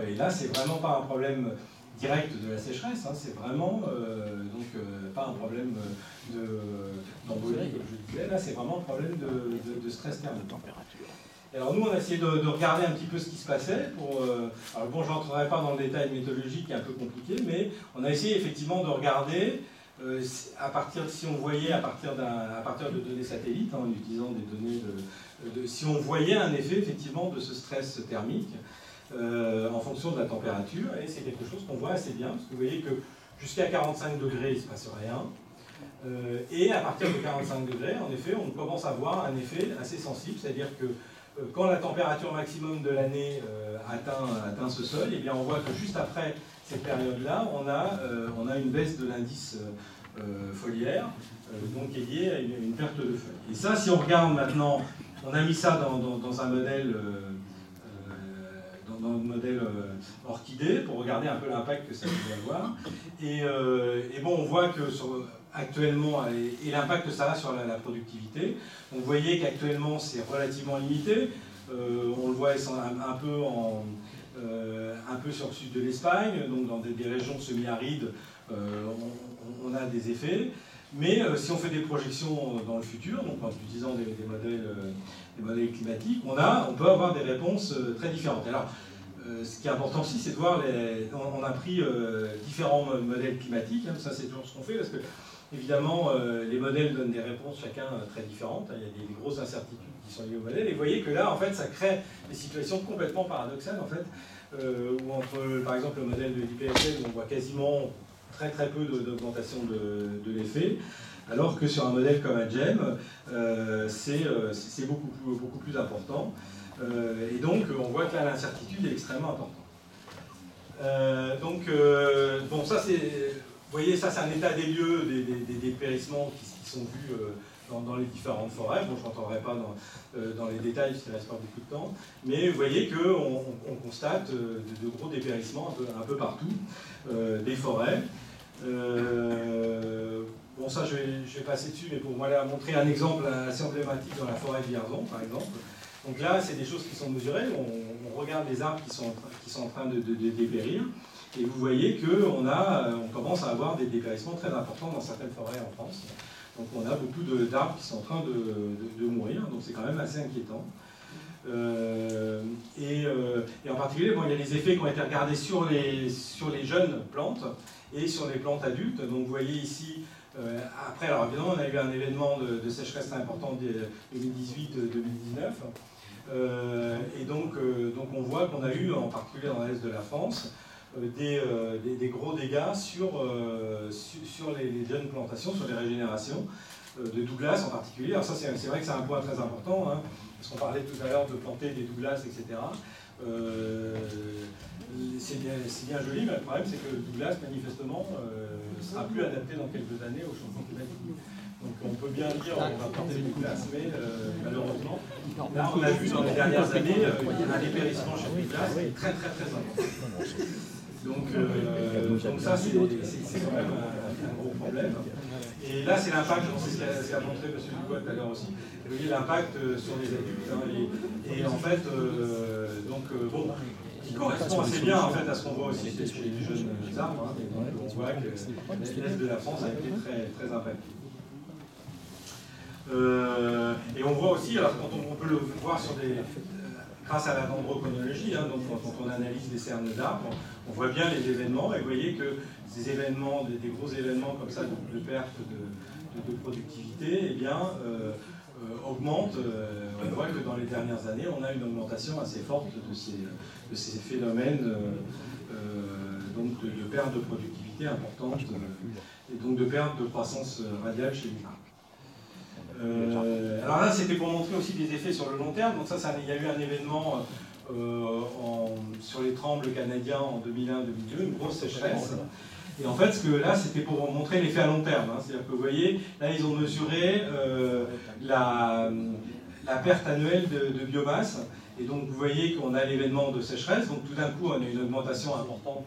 et là, c'est vraiment pas un problème direct de la sécheresse, hein, c'est vraiment pas un problème d'embolie, comme je disais, là, c'est vraiment un problème de stress thermique. Alors nous, on a essayé de regarder un petit peu ce qui se passait. Alors bon, je n'entrerai pas dans le détail méthodologique qui est un peu compliqué, mais on a essayé effectivement de regarder, si on voyait à partir de données satellites, hein, en utilisant des données si on voyait un effet effectivement de ce stress thermique en fonction de la température, et c'est quelque chose qu'on voit assez bien, parce que vous voyez que jusqu'à 45 degrés, il ne se passe rien. Et à partir de 45 degrés, en effet, on commence à voir un effet assez sensible, c'est-à-dire que quand la température maximum de l'année atteint ce seuil, eh bien on voit que juste après cette période-là, on a une baisse de l'indice foliaire, donc qui est liée à une perte de feuilles. Et ça, si on regarde maintenant, on a mis ça dans un modèle, dans le modèle orchidée, pour regarder un peu l'impact que ça peut avoir. Et bon, on voit que actuellement, et l'impact que ça a sur la productivité. Donc vous voyez qu'actuellement c'est relativement limité. On le voit un peu sur le sud de l'Espagne, donc dans des régions semi-arides, on a des effets. Mais si on fait des projections dans le futur, donc en utilisant des modèles climatiques, on peut avoir des réponses très différentes. Alors, ce qui est important aussi, c'est de voir, on a pris différents modèles climatiques, hein, ça c'est toujours ce qu'on fait, parce que évidemment, les modèles donnent des réponses chacun très différentes. Il y a des grosses incertitudes qui sont liées au modèle. Et vous voyez que là, en fait, ça crée des situations complètement paradoxales, en fait, où entre, par exemple, le modèle de l'IPFL, où on voit quasiment très peu d'augmentation de l'effet, alors que sur un modèle comme AGEM, c'est beaucoup plus important. Et donc, on voit que là, l'incertitude est extrêmement importante. Bon, ça, c'est... Vous voyez, ça c'est un état des lieux des dépérissements qui sont vus dans les différentes forêts. Bon, je ne rentrerai pas dans les détails, parce qu'il ne reste pas beaucoup de temps. Mais vous voyez qu'on constate de gros dépérissements un peu partout, des forêts. Bon, ça je vais passer dessus, mais pour moi là, montrer un exemple assez emblématique dans la forêt de Vierzon, par exemple. Donc là, c'est des choses qui sont mesurées. On regarde les arbres qui sont en train de dépérir. Et vous voyez qu'on commence à avoir des dépérissements très importants dans certaines forêts en France. Donc on a beaucoup d'arbres qui sont en train de mourir, donc c'est quand même assez inquiétant. Et en particulier, bon, il y a les effets qui ont été regardés sur les jeunes plantes et sur les plantes adultes. Donc vous voyez ici, après, alors évidemment, on a eu un événement de sécheresse très important 2018-2019. Et donc on voit qu'on a eu, en particulier dans l'est de la France, des gros dégâts sur les jeunes plantations, sur les régénérations, de Douglas en particulier. Alors ça, c'est vrai que c'est un point très important, hein, parce qu'on parlait tout à l'heure de planter des Douglas, etc. C'est bien joli, mais le problème, c'est que le Douglas, manifestement, ne sera plus adapté dans quelques années au changement climatique. Donc on peut bien dire on va planter des Douglas, mais malheureusement, là on a vu dans les dernières années un dépérissement chez Douglas très important. Donc ça c'est quand même un gros problème. Et là c'est l'impact, c'est ce qu'a montré M. Dubois tout à l'heure aussi, vous voyez l'impact sur les adultes. Hein, et en fait, bon, qui correspond assez bien en fait, à ce qu'on voit aussi chez les jeunes arbres. Hein, on voit que l'est de la France a été très impacté. Et on voit aussi, alors quand on peut le voir grâce à la dendrochronologie, hein, donc quand on analyse les cernes d'arbres, on voit bien les événements, et vous voyez que ces événements, des gros événements comme ça de perte de productivité, eh bien, augmentent. On voit que dans les dernières années, on a une augmentation assez forte de ces phénomènes donc de perte de productivité importante, et donc de perte de croissance radiale chez l'humain. Alors là, c'était pour montrer aussi des effets sur le long terme. Donc il y a eu un événement sur les trembles canadiens en 2001-2002, une grosse sécheresse. Et en fait, là, c'était pour montrer l'effet à long terme. Hein. C'est-à-dire que vous voyez, là, ils ont mesuré la perte annuelle de biomasse. Et donc, vous voyez qu'on a l'événement de sécheresse. Donc, tout d'un coup, on a une augmentation importante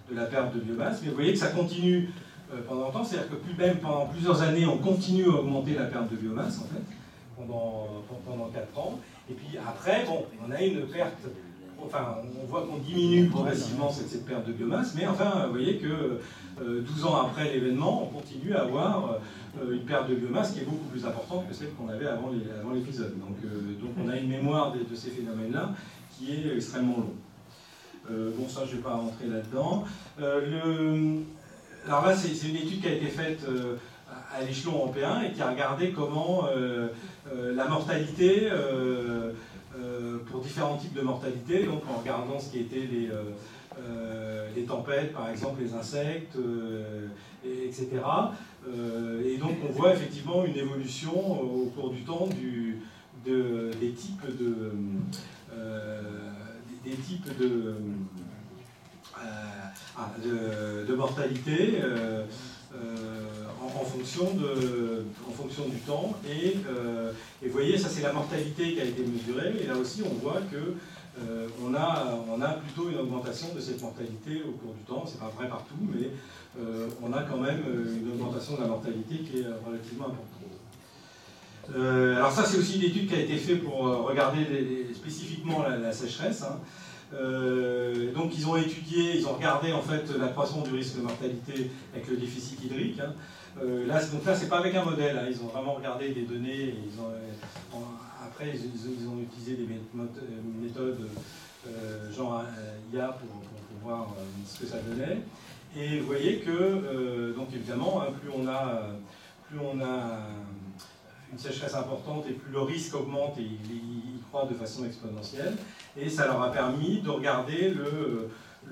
de la perte de biomasse. Mais vous voyez que ça continue pendant longtemps, c'est-à-dire que même pendant plusieurs années, on continue à augmenter la perte de biomasse, en fait, pendant 4 ans. Et puis après, bon, on a une perte enfin, on voit qu'on diminue progressivement cette perte de biomasse, mais enfin, vous voyez que 12 ans après l'événement, on continue à avoir une perte de biomasse qui est beaucoup plus importante que celle qu'on avait avant l'épisode. Donc on a une mémoire de ces phénomènes-là qui est extrêmement longue. Bon, ça, je ne vais pas rentrer là-dedans. Alors là, c'est une étude qui a été faite à l'échelon européen et qui a regardé comment la mortalité, pour différents types de mortalité, donc en regardant ce qui étaient les tempêtes, par exemple, les insectes, etc. Et donc on voit effectivement une évolution au cours du temps des types de mortalité en fonction du temps. Et vous voyez, ça c'est la mortalité qui a été mesurée. Et là aussi, on voit que on a plutôt une augmentation de cette mortalité au cours du temps. C'est pas vrai partout, mais on a quand même une augmentation de la mortalité qui est relativement importante. Alors ça, c'est aussi une étude qui a été faite pour regarder spécifiquement la sécheresse. Hein. Donc ils ont regardé en fait l'accroissement du risque de mortalité avec le déficit hydrique. Hein. Donc là, c'est pas avec un modèle. Hein. Ils ont vraiment regardé des données. Après, ils ont utilisé des méthodes genre IA pour voir ce que ça donnait. Et vous voyez que, donc évidemment, hein, plus on a une sécheresse importante et plus le risque augmente et il croît de façon exponentielle. Et ça leur a permis de regarder le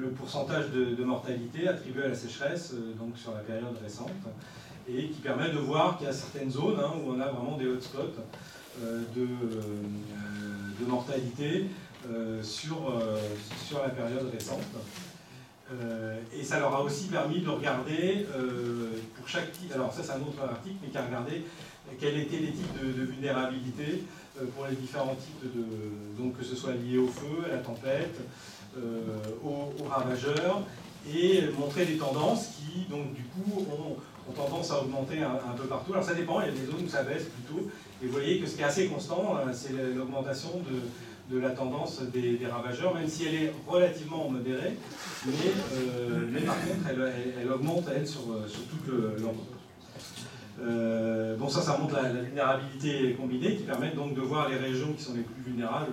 pourcentage de mortalité attribué à la sécheresse donc sur la période récente et qui permet de voir qu'il y a certaines zones hein, où on a vraiment des hotspots de mortalité sur la période récente. Et ça leur a aussi permis de regarder pour chaque type, alors ça c'est un autre article, mais qui a regardé quels étaient les types de vulnérabilité pour les différents types donc que ce soit lié au feu, à la tempête, aux ravageurs, et montrer des tendances qui donc du coup ont tendance à augmenter un peu partout. Alors ça dépend, il y a des zones où ça baisse plutôt, et vous voyez que ce qui est assez constant, c'est l'augmentation de la tendance des ravageurs, même si elle est relativement modérée, mais par contre elle augmente elle sur toute l'ensemble. Bon, ça montre la vulnérabilité combinée qui permet donc de voir les régions qui sont les plus vulnérables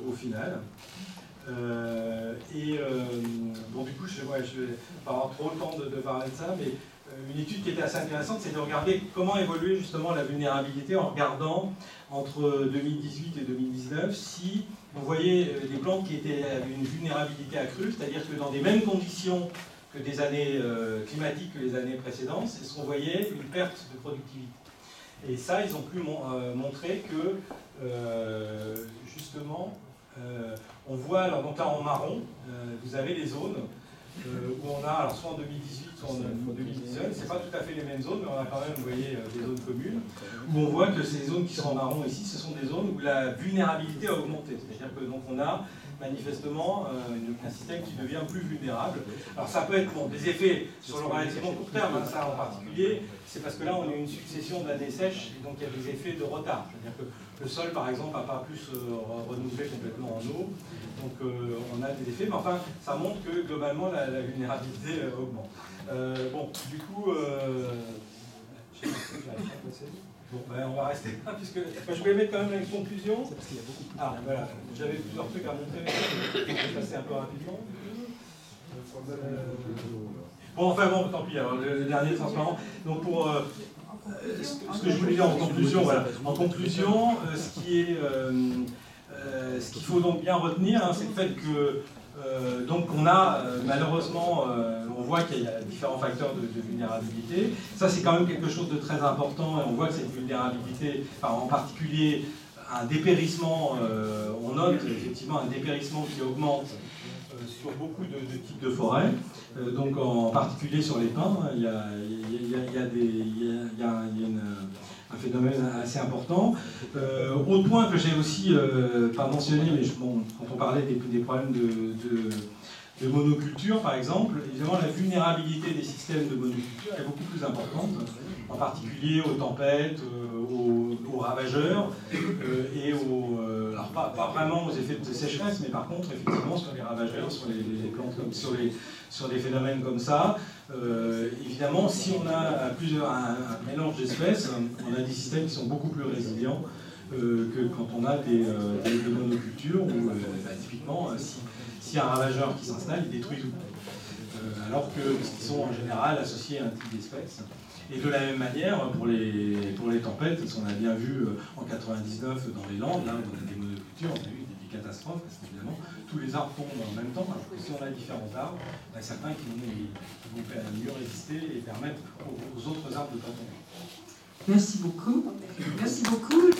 au final. Bon, du coup, je vais pas avoir trop le temps de parler de ça, mais une étude qui était assez intéressante, c'est de regarder comment évoluait justement la vulnérabilité en regardant entre 2018 et 2019 si on voyait des plantes qui avaient une vulnérabilité accrue, c'est-à-dire que dans des mêmes conditions que des années climatiques que les années précédentes, est-ce qu'on voyait une perte de productivité. Et ça, ils ont pu montrer que, justement, on voit, alors donc là en marron, vous avez les zones où on a, alors soit en 2018, soit en 2019, c'est pas tout à fait les mêmes zones, mais on a quand même, vous voyez, des zones communes, où on voit que ces zones qui sont en marron ici, ce sont des zones où la vulnérabilité a augmenté. C'est-à-dire que donc on a manifestement un système qui devient plus vulnérable. Alors ça peut être des effets sur le relativement court terme, hein, ça en particulier, c'est parce que là on a une succession d'années sèches, et donc il y a des effets de retard. C'est-à-dire que le sol par exemple n'a pas pu se renouveler complètement en eau, donc on a des effets, mais enfin ça montre que globalement la vulnérabilité augmente. Bon, du coup, je sais pas si j'arrive à passer. Bon, ben, on va rester là, puisque je vais mettre quand même une conclusion. Ah, voilà, j'avais plusieurs trucs à montrer, mais je vais passer un peu rapidement. Bon, enfin bon, tant pis, alors le dernier transparent. Donc pour ce que je voulais dire en conclusion, voilà. En conclusion, ce qu'il faut donc bien retenir, hein, c'est le fait que donc on a malheureusement, on voit qu'il y a différents facteurs de vulnérabilité. Ça c'est quand même quelque chose de très important et on voit que cette vulnérabilité, enfin, en particulier un dépérissement, on note effectivement un dépérissement qui augmente sur beaucoup de types de forêts, donc en particulier sur les pins, il y a un phénomène assez important. Autre point que j'ai aussi pas mentionné, mais bon, quand on parlait des problèmes de monoculture, par exemple, évidemment, la vulnérabilité des systèmes de monoculture est beaucoup plus importante, en particulier aux tempêtes, aux ravageurs, et alors pas vraiment aux effets de sécheresse, mais par contre, effectivement, sur les ravageurs, sur les plantes, sur des phénomènes comme ça. Évidemment, si on a un mélange d'espèces, on a des systèmes qui sont beaucoup plus résilients que quand on a des monocultures, où typiquement, si un ravageur qui s'installe, il détruit tout. Alors qu'ils sont en général associés à un type d'espèce. Et de la même manière, pour les tempêtes, on a bien vu en 99 dans les Landes, là, où on a des monocultures, on a eu des catastrophes, parce qu'évidemment, tous les arbres tombent en même temps, alors que si on a différents arbres, il y a certains qui vont mieux résister et permettre aux autres arbres de ne pas tomber. Merci beaucoup. Merci beaucoup.